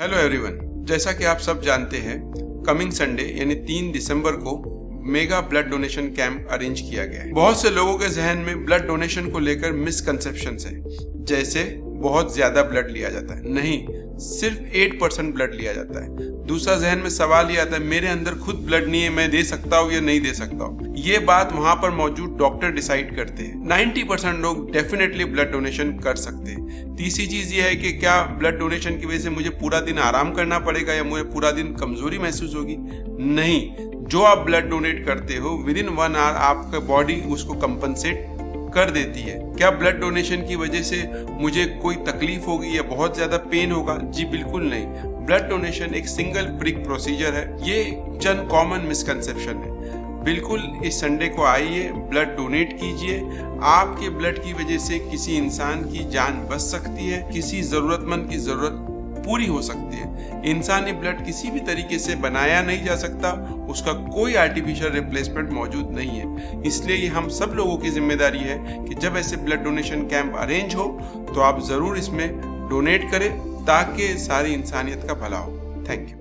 Hello everyone, जैसा कि आप सब जानते हैं, कमिंग संडे यानी 3 दिसंबर को mega blood donation camp arrange किया गया है। बहुत से लोगों के जहन में ब्लड डोनेशन को लेकर मिसकंसेप्शंस है, जैसे बहुत ज्यादा ब्लड लिया जाता है। नहीं, सिर्फ 8% ब्लड लिया जाता है। दूसरा जहन में सवाल ये आता है, मेरे अंदर खुद ब्लड नहीं है, मैं दे सकता हूँ या नहीं दे सकता हूँ। ये बात वहां पर मौजूद डॉक्टर डिसाइड करते हैं। 90% लोग डेफिनेटली ब्लड डोनेशन कर सकते हैं। तीसरी चीज ये है कि क्या ब्लड डोनेशन की वजह से मुझे पूरा दिन आराम करना पड़ेगा या मुझे पूरा दिन कमजोरी महसूस होगी? नहीं, जो आप ब्लड डोनेट करते हो विद इन 1 आवर आपका बॉडी उसको कंपनसेट कर देती है। क्या ब्लड डोनेशन की वजह से मुझे कोई तकलीफ होगी या बहुत ज्यादा पेन होगा? जी बिल्कुल नहीं। ब्लड डोनेशन एक सिंगल प्रिक प्रोसीजर है। ये चंद कॉमन मिसकंसेप्शन है। बिल्कुल इस संडे को आइए, ब्लड डोनेट कीजिए। आपके ब्लड की वजह से किसी इंसान की जान बच सकती है, किसी जरूरतमंद की जरूरत पूरी हो सकती है। इंसानी ब्लड किसी भी तरीके से बनाया नहीं जा सकता, उसका कोई आर्टिफिशियल रिप्लेसमेंट मौजूद नहीं है। इसलिए ये हम सब लोगों की जिम्मेदारी है कि जब ऐसे ब्लड डोनेशन कैंप अरेंज हो तो आप जरूर इसमें डोनेट करें ताकि सारी इंसानियत का भला हो। Thank you.